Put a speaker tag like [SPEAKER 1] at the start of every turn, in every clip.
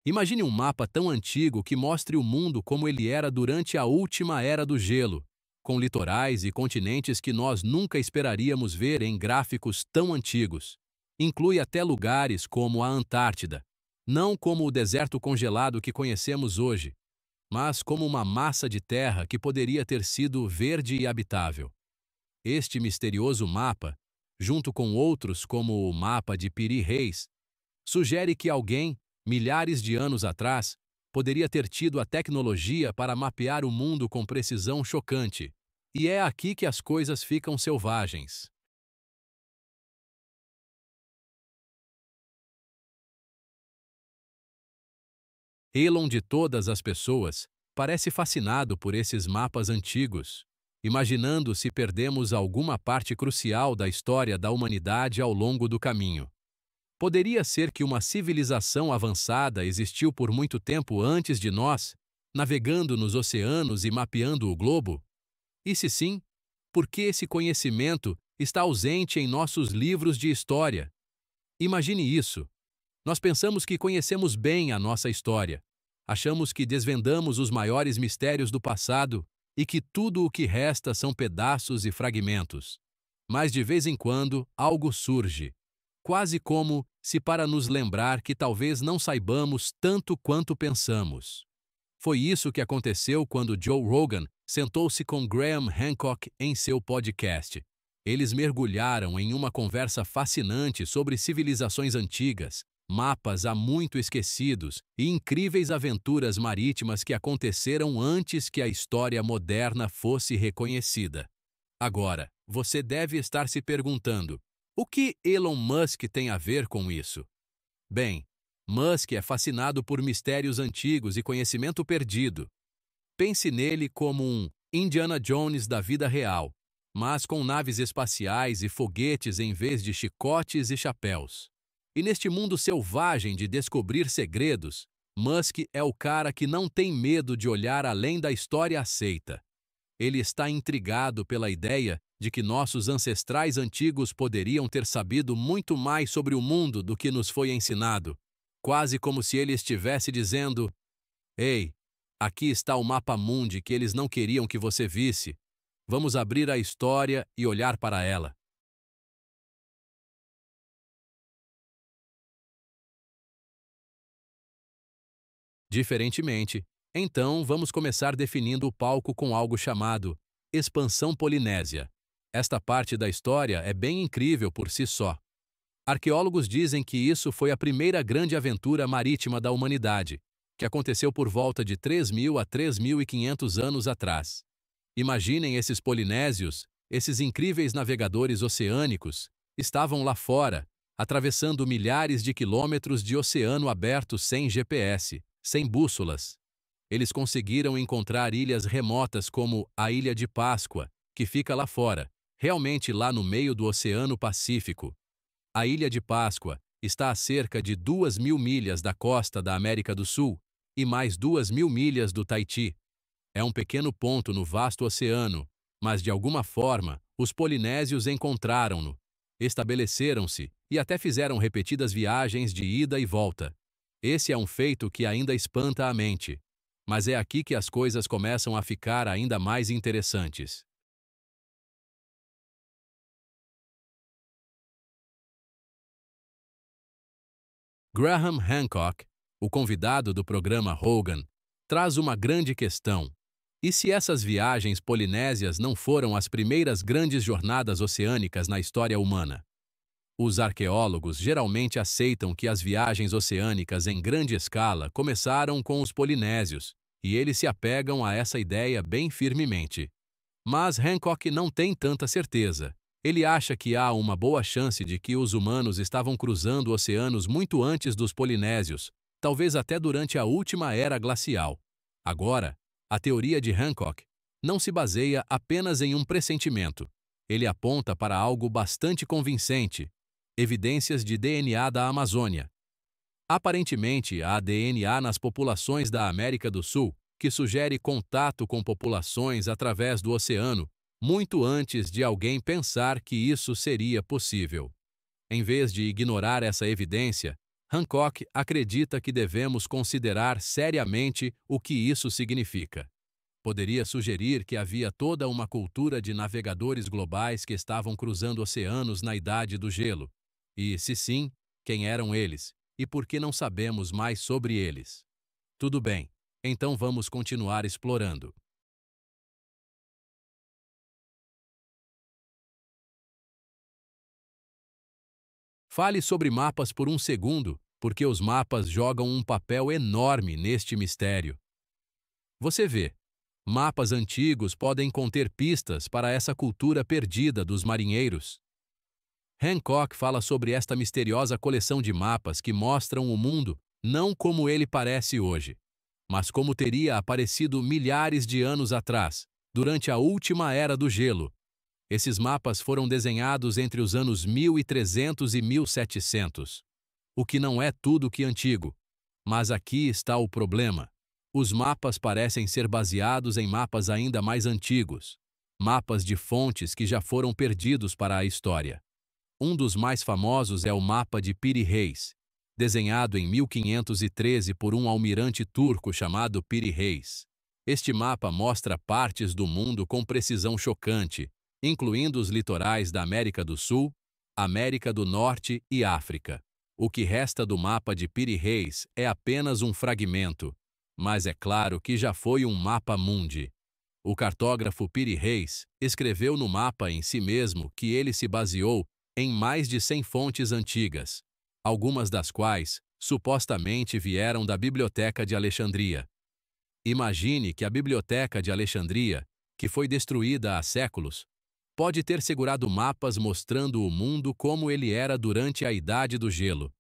[SPEAKER 1] Imagine um mapa tão antigo que mostre o mundo como ele era durante a última era do gelo, com litorais e continentes que nós nunca esperaríamos ver em gráficos tão antigos. Inclui até lugares como a Antártida, não como o deserto congelado que conhecemos hoje, mas como uma massa de terra que poderia ter sido verde e habitável. Este misterioso mapa, junto com outros como o mapa de Piri Reis, sugere que alguém, milhares de anos atrás, poderia ter tido a tecnologia para mapear o mundo com precisão chocante. E é aqui que as coisas ficam selvagens. Elon, de todas as pessoas, parece fascinado por esses mapas antigos, imaginando se perdemos alguma parte crucial da história da humanidade ao longo do caminho. Poderia ser que uma civilização avançada existiu por muito tempo antes de nós, navegando nos oceanos e mapeando o globo? E se sim, por que esse conhecimento está ausente em nossos livros de história? Imagine isso. Nós pensamos que conhecemos bem a nossa história. Achamos que desvendamos os maiores mistérios do passado e que tudo o que resta são pedaços e fragmentos. Mas de vez em quando, algo surge, quase como se para nos lembrar que talvez não saibamos tanto quanto pensamos. Foi isso que aconteceu quando Joe Rogan sentou-se com Graham Hancock em seu podcast. Eles mergulharam em uma conversa fascinante sobre civilizações antigas, mapas há muito esquecidos e incríveis aventuras marítimas que aconteceram antes que a história moderna fosse reconhecida. Agora, você deve estar se perguntando: o que Elon Musk tem a ver com isso? Bem, Musk é fascinado por mistérios antigos e conhecimento perdido. Pense nele como um Indiana Jones da vida real, mas com naves espaciais e foguetes em vez de chicotes e chapéus. E neste mundo selvagem de descobrir segredos, Musk é o cara que não tem medo de olhar além da história aceita. Ele está intrigado pela ideia de que nossos ancestrais antigos poderiam ter sabido muito mais sobre o mundo do que nos foi ensinado, quase como se ele estivesse dizendo: "Ei, aqui está o mapa mundi que eles não queriam que você visse. Vamos abrir a história e olhar para ela." Diferentemente, então vamos começar definindo o palco com algo chamado expansão polinésia. Esta parte da história é bem incrível por si só. Arqueólogos dizem que isso foi a primeira grande aventura marítima da humanidade, que aconteceu por volta de 3.000 a 3.500 anos atrás. Imaginem esses polinésios, esses incríveis navegadores oceânicos, estavam lá fora, atravessando milhares de quilômetros de oceano aberto sem GPS, sem bússolas. Eles conseguiram encontrar ilhas remotas como a Ilha de Páscoa, que fica lá fora, realmente lá no meio do Oceano Pacífico. A Ilha de Páscoa está a cerca de 2.000 milhas da costa da América do Sul e mais 2.000 milhas do Tahiti. É um pequeno ponto no vasto oceano, mas de alguma forma os polinésios encontraram-no, estabeleceram-se e até fizeram repetidas viagens de ida e volta. Esse é um feito que ainda espanta a mente, mas é aqui que as coisas começam a ficar ainda mais interessantes. Graham Hancock, o convidado do programa Rogan, traz uma grande questão. E se essas viagens polinésias não foram as primeiras grandes jornadas oceânicas na história humana? Os arqueólogos geralmente aceitam que as viagens oceânicas em grande escala começaram com os polinésios, e eles se apegam a essa ideia bem firmemente. Mas Hancock não tem tanta certeza. Ele acha que há uma boa chance de que os humanos estavam cruzando oceanos muito antes dos polinésios, talvez até durante a última era glacial. Agora, a teoria de Hancock não se baseia apenas em um pressentimento. Ele aponta para algo bastante convincente: evidências de DNA da Amazônia. Aparentemente, há DNA nas populações da América do Sul, que sugere contato com populações através do oceano, muito antes de alguém pensar que isso seria possível. Em vez de ignorar essa evidência, Hancock acredita que devemos considerar seriamente o que isso significa. Poderia sugerir que havia toda uma cultura de navegadores globais que estavam cruzando oceanos na Idade do Gelo. E, se sim, quem eram eles? E por que não sabemos mais sobre eles? Tudo bem, então vamos continuar explorando. Fale sobre mapas por um segundo, porque os mapas jogam um papel enorme neste mistério. Você vê, mapas antigos podem conter pistas para essa cultura perdida dos marinheiros. Hancock fala sobre esta misteriosa coleção de mapas que mostram o mundo não como ele parece hoje, mas como teria aparecido milhares de anos atrás, durante a última era do gelo. Esses mapas foram desenhados entre os anos 1300 e 1700. O que não é tudo que antigo. Mas aqui está o problema. Os mapas parecem ser baseados em mapas ainda mais antigos. Mapas de fontes que já foram perdidos para a história. Um dos mais famosos é o mapa de Piri Reis, desenhado em 1513 por um almirante turco chamado Piri Reis. Este mapa mostra partes do mundo com precisão chocante, incluindo os litorais da América do Sul, América do Norte e África. O que resta do mapa de Piri Reis é apenas um fragmento, mas é claro que já foi um mapa mundi. O cartógrafo Piri Reis escreveu no mapa em si mesmo que ele se baseou em mais de 100 fontes antigas, algumas das quais supostamente vieram da Biblioteca de Alexandria. Imagine que a Biblioteca de Alexandria, que foi destruída há séculos, pode ter segurado mapas mostrando o mundo como ele era durante a Idade do Gelo.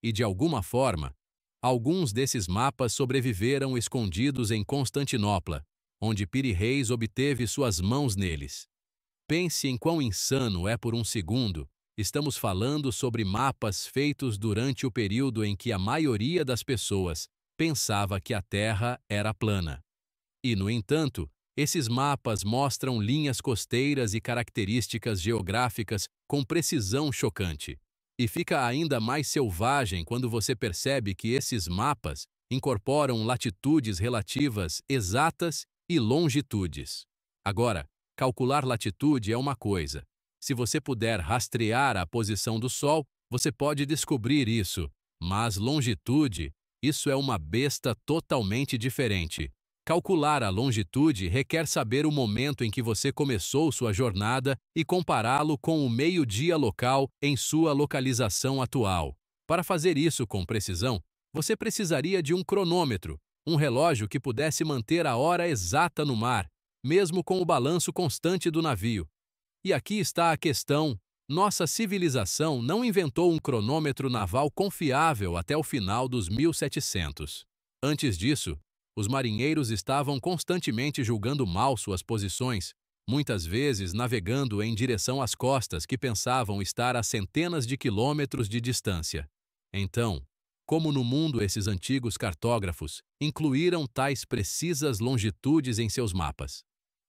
[SPEAKER 1] E, de alguma forma, alguns desses mapas sobreviveram escondidos em Constantinopla, onde Piri Reis obteve suas mãos neles. Pense em quão insano é por um segundo. Estamos falando sobre mapas feitos durante o período em que a maioria das pessoas pensava que a Terra era plana. E, no entanto, esses mapas mostram linhas costeiras e características geográficas com precisão chocante. E fica ainda mais selvagem quando você percebe que esses mapas incorporam latitudes relativas exatas e longitudes. Agora, calcular latitude é uma coisa. Se você puder rastrear a posição do Sol, você pode descobrir isso. Mas longitude, isso é uma besta totalmente diferente. Calcular a longitude requer saber o momento em que você começou sua jornada e compará-lo com o meio-dia local em sua localização atual. Para fazer isso com precisão, você precisaria de um cronômetro, um relógio que pudesse manter a hora exata no mar, mesmo com o balanço constante do navio. E aqui está a questão: nossa civilização não inventou um cronômetro naval confiável até o final dos 1700. Antes disso, os marinheiros estavam constantemente julgando mal suas posições, muitas vezes navegando em direção às costas que pensavam estar a centenas de quilômetros de distância. Então, como no mundo esses antigos cartógrafos incluíram tais precisas longitudes em seus mapas?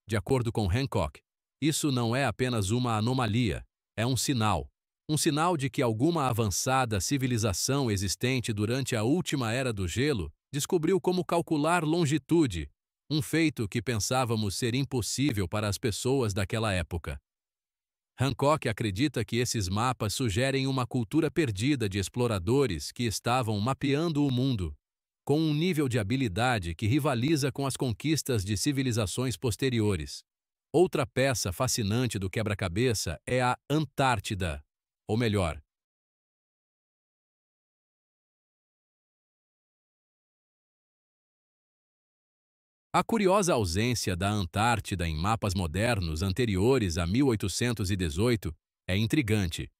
[SPEAKER 1] De acordo com Hancock, isso não é apenas uma anomalia, é um sinal. Um sinal de que alguma avançada civilização existente durante a última era do gelo descobriu como calcular longitude, um feito que pensávamos ser impossível para as pessoas daquela época. Hancock acredita que esses mapas sugerem uma cultura perdida de exploradores que estavam mapeando o mundo, com um nível de habilidade que rivaliza com as conquistas de civilizações posteriores. Outra peça fascinante do quebra-cabeça é a Antártida, ou melhor, a curiosa ausência da Antártida em mapas modernos anteriores a 1818 é intrigante.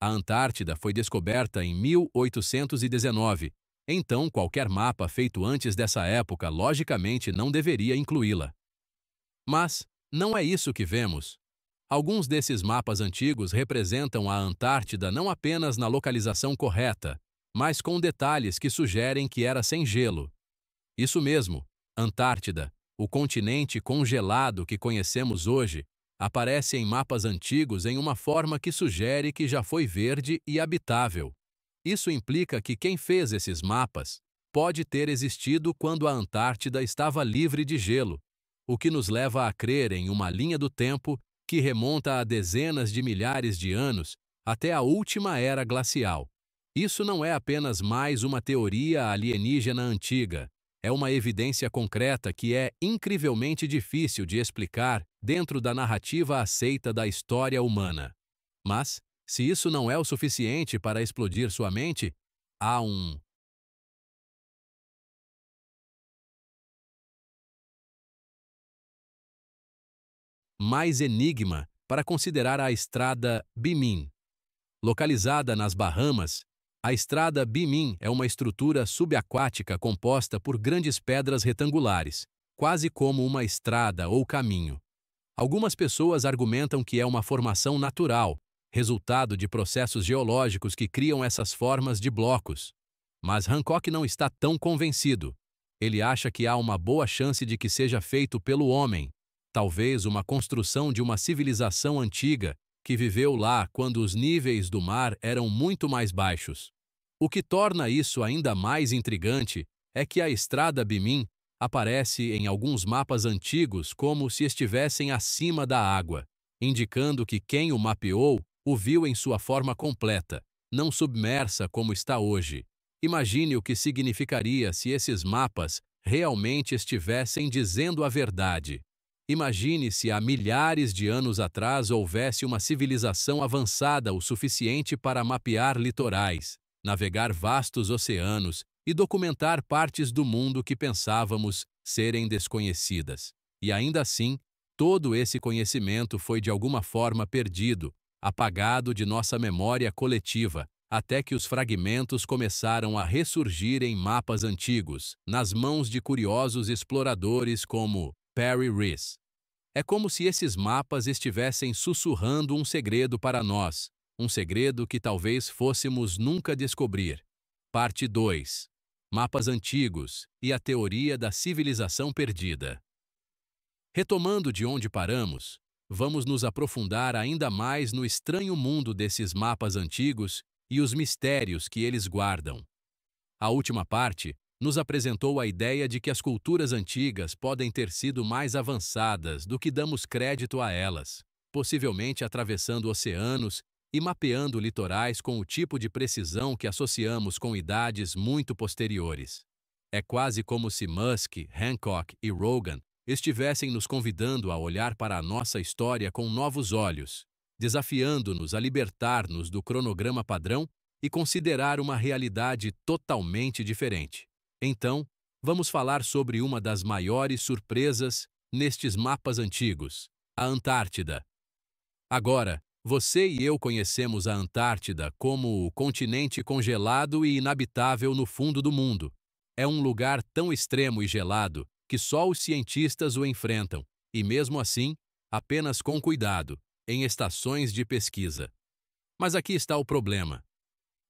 [SPEAKER 1] A Antártida foi descoberta em 1819, então qualquer mapa feito antes dessa época logicamente não deveria incluí-la. Mas não é isso que vemos. Alguns desses mapas antigos representam a Antártida não apenas na localização correta, mas com detalhes que sugerem que era sem gelo. Isso mesmo, Antártida, o continente congelado que conhecemos hoje, aparece em mapas antigos em uma forma que sugere que já foi verde e habitável. Isso implica que quem fez esses mapas pode ter existido quando a Antártida estava livre de gelo, o que nos leva a crer em uma linha do tempo que remonta a dezenas de milhares de anos até a última era glacial. Isso não é apenas mais uma teoria alienígena antiga, é uma evidência concreta que é incrivelmente difícil de explicar dentro da narrativa aceita da história humana. Mas, se isso não é o suficiente para explodir sua mente, há mais enigma para considerar a estrada Bimin. Localizada nas Bahamas, a estrada Bimin é uma estrutura subaquática composta por grandes pedras retangulares, quase como uma estrada ou caminho. Algumas pessoas argumentam que é uma formação natural, resultado de processos geológicos que criam essas formas de blocos. Mas Hancock não está tão convencido. Ele acha que há uma boa chance de que seja feito pelo homem, talvez uma construção de uma civilização antiga que viveu lá quando os níveis do mar eram muito mais baixos. O que torna isso ainda mais intrigante é que a estrada Bimin aparece em alguns mapas antigos como se estivessem acima da água, indicando que quem o mapeou o viu em sua forma completa, não submersa como está hoje. Imagine o que significaria se esses mapas realmente estivessem dizendo a verdade. Imagine se há milhares de anos atrás houvesse uma civilização avançada o suficiente para mapear litorais, navegar vastos oceanos e documentar partes do mundo que pensávamos serem desconhecidas. E ainda assim, todo esse conhecimento foi de alguma forma perdido, apagado de nossa memória coletiva, até que os fragmentos começaram a ressurgir em mapas antigos, nas mãos de curiosos exploradores como Perry Rees. É como se esses mapas estivessem sussurrando um segredo para nós, um segredo que talvez fôssemos nunca descobrir. Parte 2. Mapas antigos e a teoria da civilização perdida. Retomando de onde paramos, vamos nos aprofundar ainda mais no estranho mundo desses mapas antigos e os mistérios que eles guardam. A última parte nos apresentou a ideia de que as culturas antigas podem ter sido mais avançadas do que damos crédito a elas, possivelmente atravessando oceanos e mapeando litorais com o tipo de precisão que associamos com idades muito posteriores. É quase como se Musk, Hancock e Rogan estivessem nos convidando a olhar para a nossa história com novos olhos, desafiando-nos a libertar-nos do cronograma padrão e considerar uma realidade totalmente diferente. Então, vamos falar sobre uma das maiores surpresas nestes mapas antigos, a Antártida. Agora, você e eu conhecemos a Antártida como o continente congelado e inabitável no fundo do mundo. É um lugar tão extremo e gelado que só os cientistas o enfrentam, e mesmo assim, apenas com cuidado, em estações de pesquisa. Mas aqui está o problema.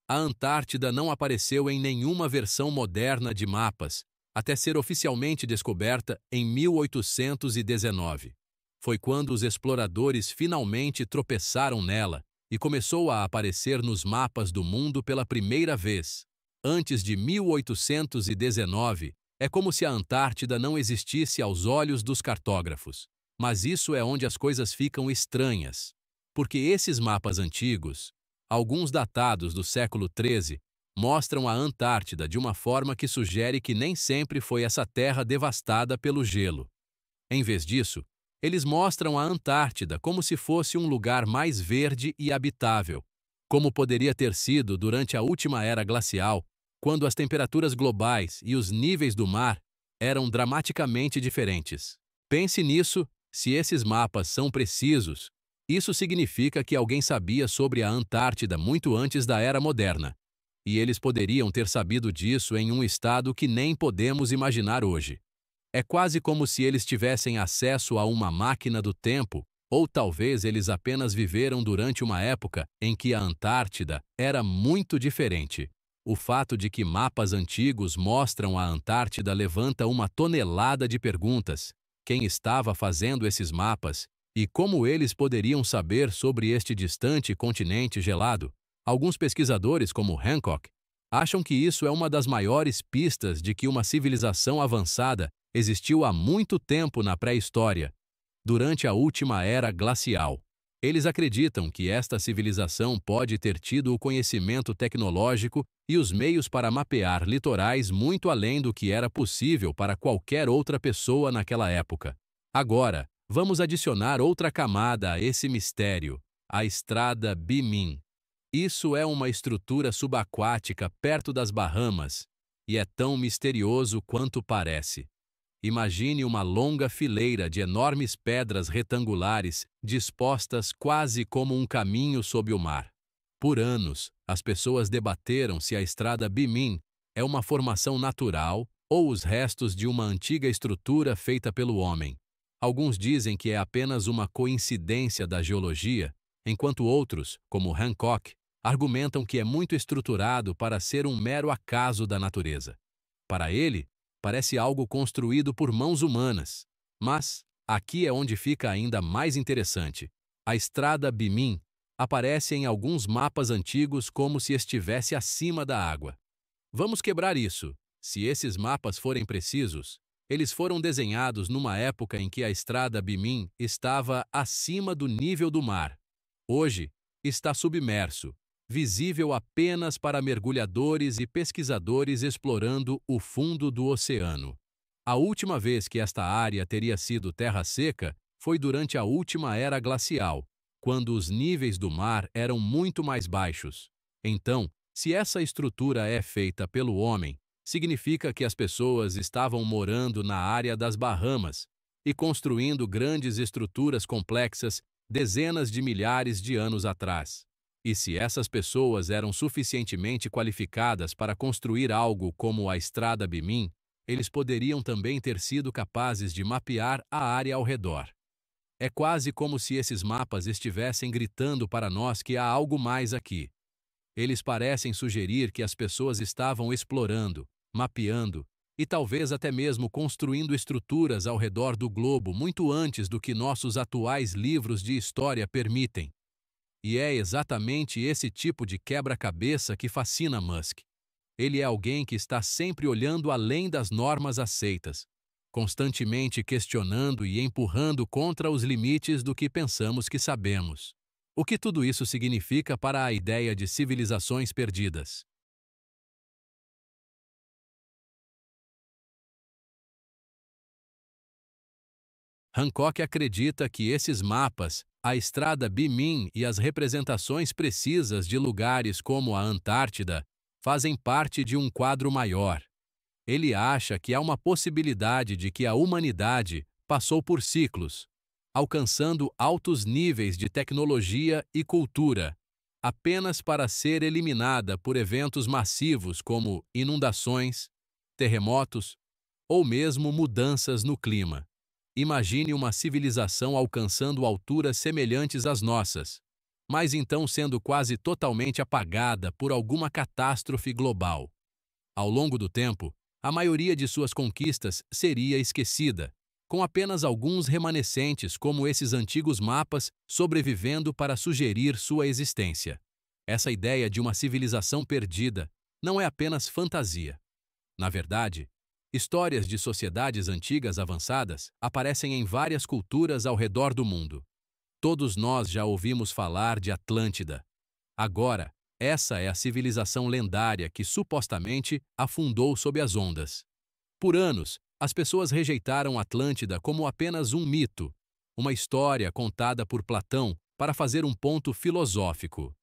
[SPEAKER 1] A Antártida não apareceu em nenhuma versão moderna de mapas, até ser oficialmente descoberta em 1819. Foi quando os exploradores finalmente tropeçaram nela e começou a aparecer nos mapas do mundo pela primeira vez. Antes de 1819, é como se a Antártida não existisse aos olhos dos cartógrafos. Mas isso é onde as coisas ficam estranhas, porque esses mapas antigos, alguns datados do século XIII, mostram a Antártida de uma forma que sugere que nem sempre foi essa terra devastada pelo gelo. Em vez disso, eles mostram a Antártida como se fosse um lugar mais verde e habitável, como poderia ter sido durante a última era glacial, quando as temperaturas globais e os níveis do mar eram dramaticamente diferentes. Pense nisso, se esses mapas são precisos. Isso significa que alguém sabia sobre a Antártida muito antes da Era Moderna. E eles poderiam ter sabido disso em um estado que nem podemos imaginar hoje. É quase como se eles tivessem acesso a uma máquina do tempo, ou talvez eles apenas viveram durante uma época em que a Antártida era muito diferente. O fato de que mapas antigos mostram a Antártida levanta uma tonelada de perguntas. Quem estava fazendo esses mapas? E como eles poderiam saber sobre este distante continente gelado? Alguns pesquisadores, como Hancock, acham que isso é uma das maiores pistas de que uma civilização avançada existiu há muito tempo na pré-história, durante a última era glacial. Eles acreditam que esta civilização pode ter tido o conhecimento tecnológico e os meios para mapear litorais muito além do que era possível para qualquer outra pessoa naquela época. Agora, vamos adicionar outra camada a esse mistério: a Estrada Bimini. Isso é uma estrutura subaquática perto das Bahamas e é tão misterioso quanto parece. Imagine uma longa fileira de enormes pedras retangulares dispostas quase como um caminho sob o mar. Por anos, as pessoas debateram se a Estrada Bimini é uma formação natural ou os restos de uma antiga estrutura feita pelo homem. Alguns dizem que é apenas uma coincidência da geologia, enquanto outros, como Hancock, argumentam que é muito estruturado para ser um mero acaso da natureza. Para ele, parece algo construído por mãos humanas. Mas, aqui é onde fica ainda mais interessante. A Estrada Bimini aparece em alguns mapas antigos como se estivesse acima da água. Vamos quebrar isso. Se esses mapas forem precisos, eles foram desenhados numa época em que a Estrada Bimini estava acima do nível do mar. Hoje, está submerso, visível apenas para mergulhadores e pesquisadores explorando o fundo do oceano. A última vez que esta área teria sido terra seca foi durante a última era glacial, quando os níveis do mar eram muito mais baixos. Então, se essa estrutura é feita pelo homem, significa que as pessoas estavam morando na área das Bahamas e construindo grandes estruturas complexas dezenas de milhares de anos atrás. E se essas pessoas eram suficientemente qualificadas para construir algo como a Estrada Bimini, eles poderiam também ter sido capazes de mapear a área ao redor. É quase como se esses mapas estivessem gritando para nós que há algo mais aqui. Eles parecem sugerir que as pessoas estavam explorando, mapeando e talvez até mesmo construindo estruturas ao redor do globo muito antes do que nossos atuais livros de história permitem. E é exatamente esse tipo de quebra-cabeça que fascina Musk. Ele é alguém que está sempre olhando além das normas aceitas, constantemente questionando e empurrando contra os limites do que pensamos que sabemos. O que tudo isso significa para a ideia de civilizações perdidas? Hancock acredita que esses mapas, a Estrada Bimini e as representações precisas de lugares como a Antártida fazem parte de um quadro maior. Ele acha que há uma possibilidade de que a humanidade passou por ciclos, alcançando altos níveis de tecnologia e cultura, apenas para ser eliminada por eventos massivos como inundações, terremotos ou mesmo mudanças no clima. Imagine uma civilização alcançando alturas semelhantes às nossas, mas então sendo quase totalmente apagada por alguma catástrofe global. Ao longo do tempo, a maioria de suas conquistas seria esquecida, com apenas alguns remanescentes como esses antigos mapas sobrevivendo para sugerir sua existência. Essa ideia de uma civilização perdida não é apenas fantasia. Na verdade, histórias de sociedades antigas avançadas aparecem em várias culturas ao redor do mundo. Todos nós já ouvimos falar de Atlântida. Agora, essa é a civilização lendária que supostamente afundou sob as ondas. Por anos, as pessoas rejeitaram Atlântida como apenas um mito, uma história contada por Platão para fazer um ponto filosófico.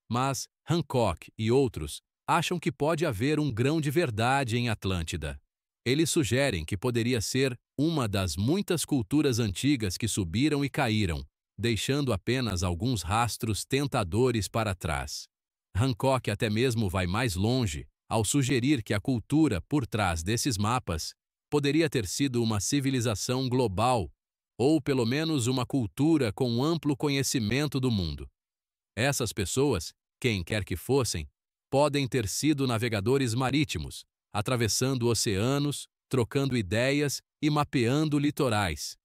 [SPEAKER 1] Mas Hancock e outros acham que pode haver um grão de verdade em Atlântida. Eles sugerem que poderia ser uma das muitas culturas antigas que subiram e caíram, deixando apenas alguns rastros tentadores para trás. Hancock até mesmo vai mais longe ao sugerir que a cultura por trás desses mapas poderia ter sido uma civilização global, ou pelo menos uma cultura com amplo conhecimento do mundo. Essas pessoas, quem quer que fossem, podem ter sido navegadores marítimos, atravessando oceanos, trocando ideias e mapeando litorais.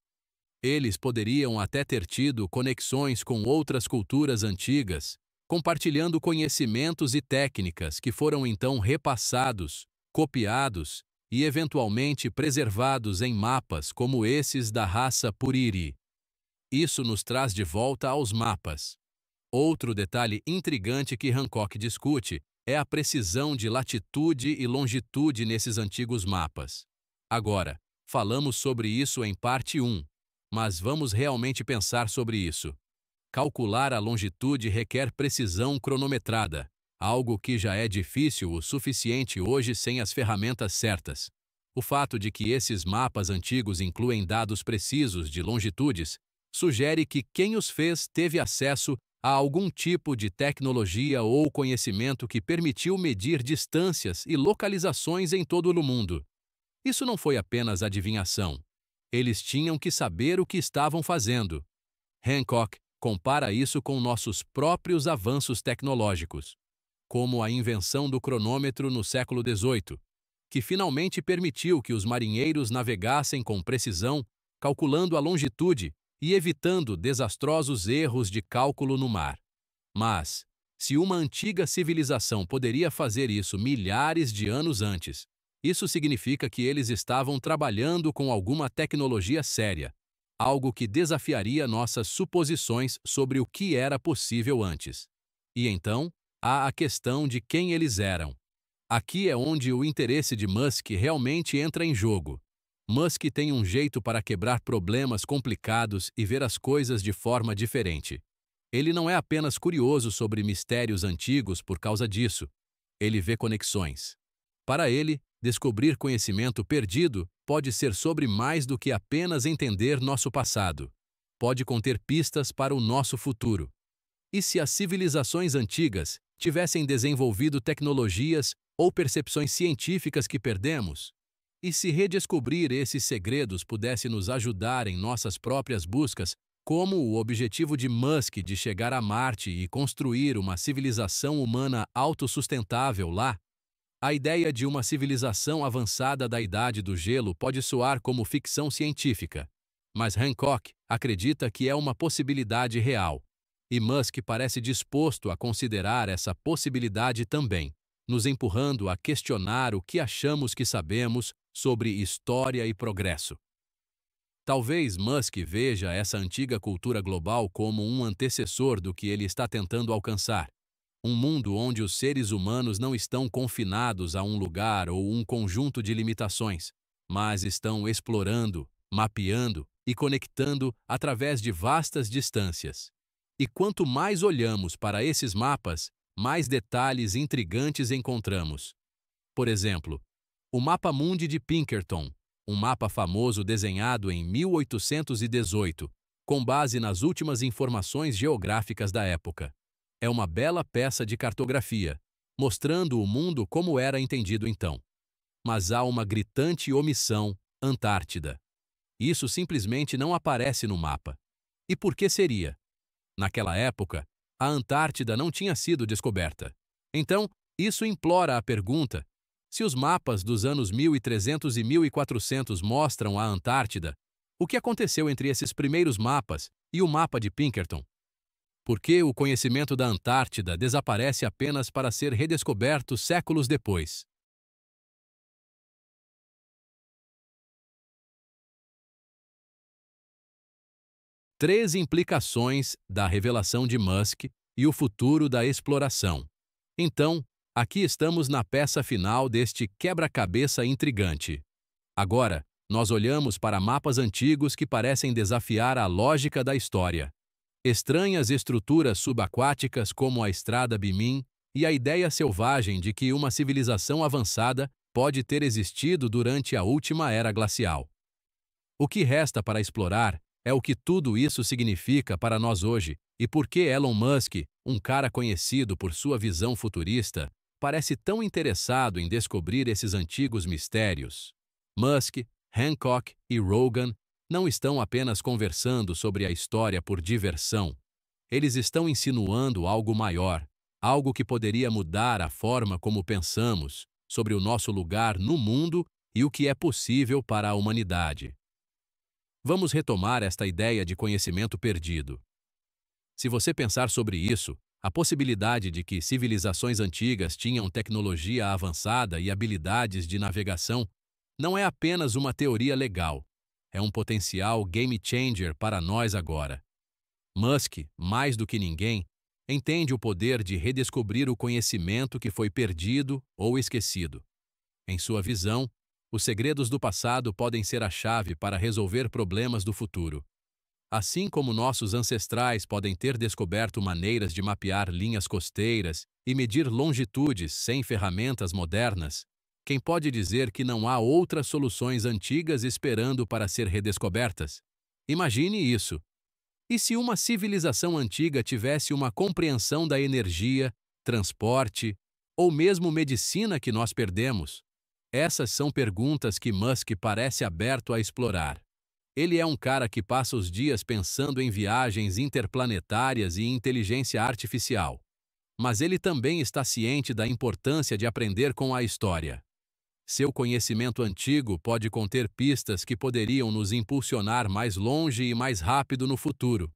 [SPEAKER 1] Eles poderiam até ter tido conexões com outras culturas antigas, compartilhando conhecimentos e técnicas que foram então repassados, copiados e eventualmente preservados em mapas como esses da raça Puriri. Isso nos traz de volta aos mapas. Outro detalhe intrigante que Hancock discute é a precisão de latitude e longitude nesses antigos mapas. Agora, falamos sobre isso em parte 1, mas vamos realmente pensar sobre isso. Calcular a longitude requer precisão cronometrada, algo que já é difícil o suficiente hoje sem as ferramentas certas. O fato de que esses mapas antigos incluem dados precisos de longitudes sugere que quem os fez teve acesso a algum tipo de tecnologia ou conhecimento que permitiu medir distâncias e localizações em todo o mundo. Isso não foi apenas adivinhação. Eles tinham que saber o que estavam fazendo. Hancock compara isso com nossos próprios avanços tecnológicos, como a invenção do cronômetro no século XVIII, que finalmente permitiu que os marinheiros navegassem com precisão, calculando a longitude e evitando desastrosos erros de cálculo no mar. Mas, se uma antiga civilização poderia fazer isso milhares de anos antes, isso significa que eles estavam trabalhando com alguma tecnologia séria, algo que desafiaria nossas suposições sobre o que era possível antes. E então, há a questão de quem eles eram. Aqui é onde o interesse de Musk realmente entra em jogo. Musk tem um jeito para quebrar problemas complicados e ver as coisas de forma diferente. Ele não é apenas curioso sobre mistérios antigos por causa disso. Ele vê conexões. Para ele, descobrir conhecimento perdido pode ser sobre mais do que apenas entender nosso passado. Pode conter pistas para o nosso futuro. E se as civilizações antigas tivessem desenvolvido tecnologias ou percepções científicas que perdemos? E se redescobrir esses segredos pudesse nos ajudar em nossas próprias buscas, como o objetivo de Musk de chegar a Marte e construir uma civilização humana autossustentável lá? A ideia de uma civilização avançada da Idade do Gelo pode soar como ficção científica, mas Hancock acredita que é uma possibilidade real, e Musk parece disposto a considerar essa possibilidade também, nos empurrando a questionar o que achamos que sabemos sobre história e progresso. Talvez Musk veja essa antiga cultura global como um antecessor do que ele está tentando alcançar. Um mundo onde os seres humanos não estão confinados a um lugar ou um conjunto de limitações, mas estão explorando, mapeando e conectando através de vastas distâncias. E quanto mais olhamos para esses mapas, mais detalhes intrigantes encontramos. Por exemplo, o Mapa Mundi de Pinkerton, um mapa famoso desenhado em 1818, com base nas últimas informações geográficas da época. É uma bela peça de cartografia, mostrando o mundo como era entendido então. Mas há uma gritante omissão: Antártida. Isso simplesmente não aparece no mapa. E por que seria? Naquela época, a Antártida não tinha sido descoberta. Então, isso implora a pergunta: se os mapas dos anos 1300 e 1400 mostram a Antártida, o que aconteceu entre esses primeiros mapas e o mapa de Pinkerton? Por que o conhecimento da Antártida desaparece apenas para ser redescoberto séculos depois? Três implicações da revelação de Musk e o futuro da exploração. Então, aqui estamos na peça final deste quebra-cabeça intrigante. Agora, nós olhamos para mapas antigos que parecem desafiar a lógica da história. Estranhas estruturas subaquáticas como a Estrada Bimini e a ideia selvagem de que uma civilização avançada pode ter existido durante a última era glacial. O que resta para explorar é o que tudo isso significa para nós hoje e por que Elon Musk, um cara conhecido por sua visão futurista, parece tão interessado em descobrir esses antigos mistérios. Musk, Hancock e Rogan não estão apenas conversando sobre a história por diversão. Eles estão insinuando algo maior, algo que poderia mudar a forma como pensamos sobre o nosso lugar no mundo e o que é possível para a humanidade. Vamos retomar esta ideia de conhecimento perdido. Se você pensar sobre isso, A possibilidade de que civilizações antigas tinham tecnologia avançada e habilidades de navegação não é apenas uma teoria legal, é um potencial game changer para nós agora. Musk, mais do que ninguém, entende o poder de redescobrir o conhecimento que foi perdido ou esquecido. Em sua visão, os segredos do passado podem ser a chave para resolver problemas do futuro. Assim como nossos ancestrais podem ter descoberto maneiras de mapear linhas costeiras e medir longitudes sem ferramentas modernas, quem pode dizer que não há outras soluções antigas esperando para ser redescobertas? Imagine isso. E se uma civilização antiga tivesse uma compreensão da energia, transporte ou mesmo medicina que nós perdemos? Essas são perguntas que Musk parece aberto a explorar. Ele é um cara que passa os dias pensando em viagens interplanetárias e inteligência artificial. Mas ele também está ciente da importância de aprender com a história. Seu conhecimento antigo pode conter pistas que poderiam nos impulsionar mais longe e mais rápido no futuro.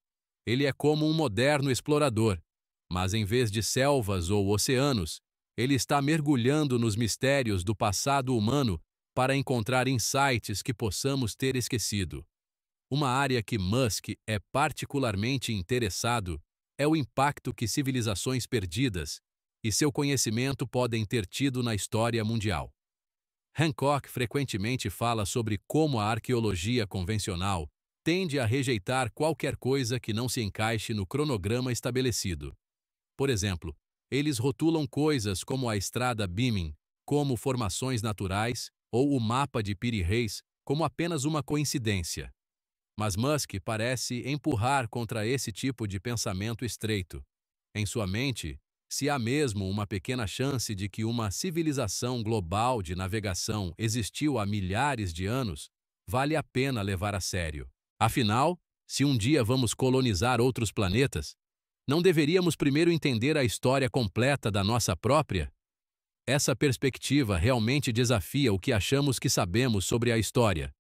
[SPEAKER 1] Ele é como um moderno explorador, mas em vez de selvas ou oceanos, ele está mergulhando nos mistérios do passado humano para encontrar insights que possamos ter esquecido. Uma área que Musk é particularmente interessado é o impacto que civilizações perdidas e seu conhecimento podem ter tido na história mundial. Hancock frequentemente fala sobre como a arqueologia convencional tende a rejeitar qualquer coisa que não se encaixe no cronograma estabelecido. Por exemplo, eles rotulam coisas como a estrada Beaming como formações naturais ou o mapa de Piri Reis como apenas uma coincidência. Mas Musk parece empurrar contra esse tipo de pensamento estreito. Em sua mente, se há mesmo uma pequena chance de que uma civilização global de navegação existiu há milhares de anos, vale a pena levar a sério. Afinal, se um dia vamos colonizar outros planetas, não deveríamos primeiro entender a história completa da nossa própria? Essa perspectiva realmente desafia o que achamos que sabemos sobre a história.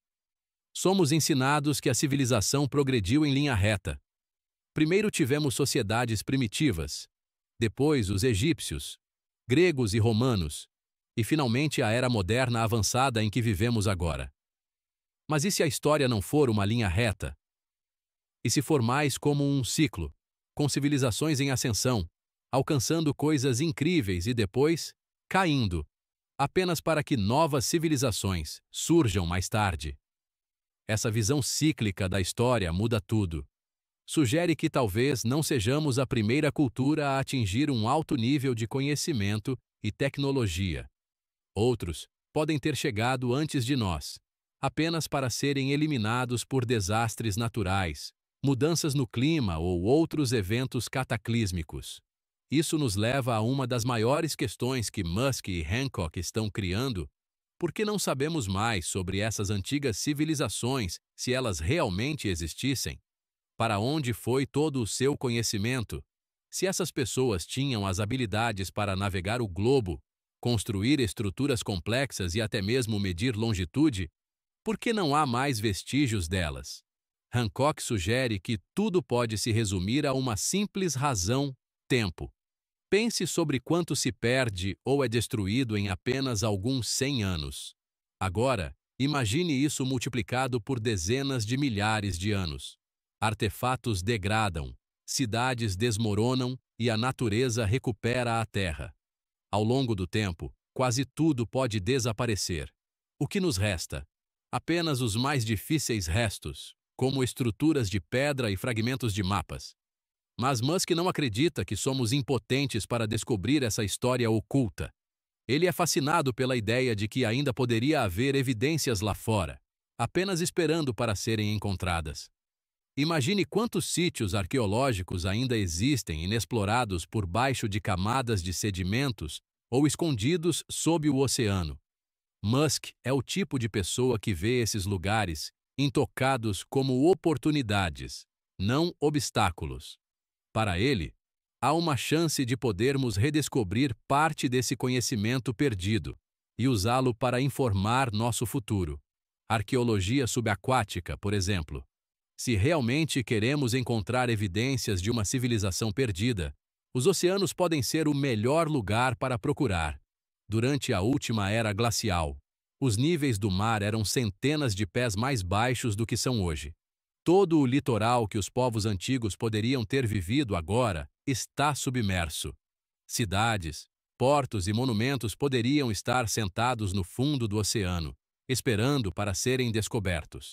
[SPEAKER 1] Somos ensinados que a civilização progrediu em linha reta. Primeiro tivemos sociedades primitivas, depois os egípcios, gregos e romanos, e finalmente a era moderna avançada em que vivemos agora. Mas e se a história não for uma linha reta? E se for mais como um ciclo, com civilizações em ascensão, alcançando coisas incríveis e depois caindo, apenas para que novas civilizações surjam mais tarde? Essa visão cíclica da história muda tudo. Sugere que talvez não sejamos a primeira cultura a atingir um alto nível de conhecimento e tecnologia. Outros podem ter chegado antes de nós, apenas para serem eliminados por desastres naturais, mudanças no clima ou outros eventos cataclísmicos. Isso nos leva a uma das maiores questões que Musk e Hancock estão criando. Por que não sabemos mais sobre essas antigas civilizações, se elas realmente existissem? Para onde foi todo o seu conhecimento? Se essas pessoas tinham as habilidades para navegar o globo, construir estruturas complexas e até mesmo medir longitude, por que não há mais vestígios delas? Hancock sugere que tudo pode se resumir a uma simples razão: tempo. Pense sobre quanto se perde ou é destruído em apenas alguns 100 anos. Agora, imagine isso multiplicado por dezenas de milhares de anos. Artefatos degradam, cidades desmoronam e a natureza recupera a terra. Ao longo do tempo, quase tudo pode desaparecer. O que nos resta? Apenas os mais difíceis restos, como estruturas de pedra e fragmentos de mapas. Mas Musk não acredita que somos impotentes para descobrir essa história oculta. Ele é fascinado pela ideia de que ainda poderia haver evidências lá fora, apenas esperando para serem encontradas. Imagine quantos sítios arqueológicos ainda existem inexplorados por baixo de camadas de sedimentos ou escondidos sob o oceano. Musk é o tipo de pessoa que vê esses lugares intocados como oportunidades, não obstáculos. Para ele, há uma chance de podermos redescobrir parte desse conhecimento perdido e usá-lo para informar nosso futuro. Arqueologia subaquática, por exemplo. Se realmente queremos encontrar evidências de uma civilização perdida, Os oceanos podem ser o melhor lugar para procurar. Durante a última era glacial, os níveis do mar eram centenas de pés mais baixos do que são hoje. Todo o litoral que os povos antigos poderiam ter vivido agora está submerso. Cidades, portos e monumentos poderiam estar sentados no fundo do oceano, esperando para serem descobertos.